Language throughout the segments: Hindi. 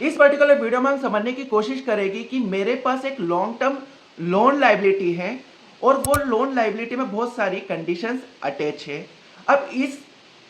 इस पर्टिकुलर वीडियो में हम समझने की कोशिश करेंगे कि मेरे पास एक लॉन्ग टर्म लोन लायबिलिटी है और वो लोन लायबिलिटी में बहुत सारी कंडीशंस अटैच है। अब इस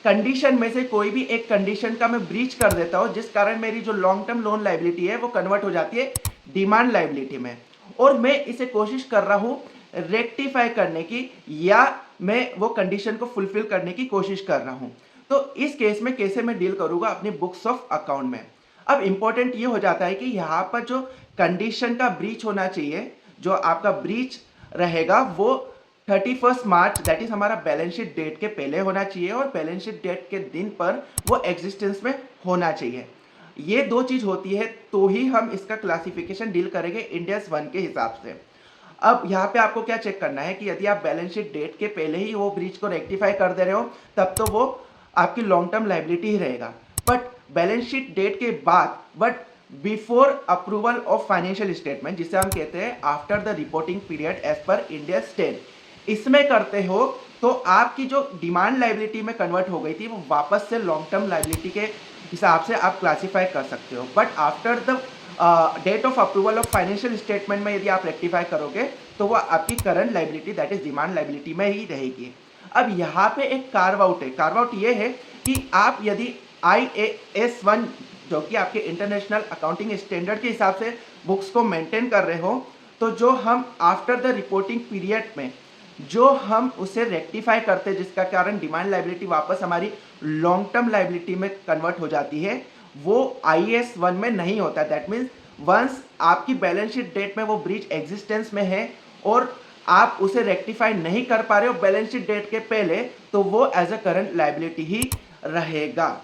कंडीशन में से कोई भी एक कंडीशन का मैं ब्रीच कर देता हूं, जिस कारण मेरी जो लॉन्ग टर्म लोन लायबिलिटी है वो कन्वर्ट हो जाती है डिमांड लायबिलिटी में, और मैं इसे कोशिश कर रहा हूं रेक्टिफाई करने की, या मैं वो कंडीशन को फुलफिल करने की कोशिश कर रहा हूं। तो इस केस में कैसे मैं डील करूंगा अपनी बुक्स ऑफ अकाउंट में। अब इंपॉर्टेंट ये हो जाता है कि यहां पर जो कंडीशन का ब्रीच होना चाहिए, जो आपका ब्रीच रहेगा वो 31 मार्च दैट इज हमारा बैलेंस शीट डेट के पहले होना चाहिए, और बैलेंस शीट डेट के दिन पर वो एग्जिस्टेंस में होना चाहिए। ये दो चीज होती है तो ही हम इसका क्लासिफिकेशन डील करेंगे इंडियस 1 के हिसाब से। अब यहाँ पे आपको क्या चेक करना है कि यदि आप बैलेंस शीट डेट के पहले ही वो ब्रीच को रेक्टिफाई कर दे रहे हो तब तो वो आपकी लॉन्ग टर्म लायबिलिटी ही रहेगा। बट बैलेंस शीट डेट के बाद, but before approval of financial statement, जिसे हम कहते हैं after the reporting period as per India state, इसमें करते हो तो आपकी जो डिमांड लायबिलिटी में कन्वर्ट हो गई थी वो वापस से लॉन्ग टर्म लायबिलिटी के हिसाब से आप क्लासीफाई कर सकते हो। But after the date of approval of financial statement में यदि आप रेक्टिफाई करोगे तो वो आपकी current liability that is demand liability में ही रहेगी। अब यहाँ पे एक कार्व आउट है। कार्व आउट ये है कि आप यदि IAS 1 जो कि आपके इंटरनेशनल अकाउंटिंग स्टैंडर्ड के हिसाब से बुक्स को मेंटेन कर रहे हो, तो जो हम आफ्टर द रिपोर्टिंग पीरियड में जो हम उसे रेक्टिफाई करते हैं, जिसका कारण डिमांड लायबिलिटी वापस हमारी लॉन्ग टर्म लायबिलिटी में कन्वर्ट हो जाती है, वो IAS 1 में नहीं होता। दैट मीन्स वंस आपकी बैलेंस शीट डेट में वो ब्रीच एग्जिस्टेंस में है और आप उसे रेक्टिफाई नहीं कर पा रहे हो बैलेंस शीट डेट के पहले, तो वो एज अ करंट लायबिलिटी ही रहेगा।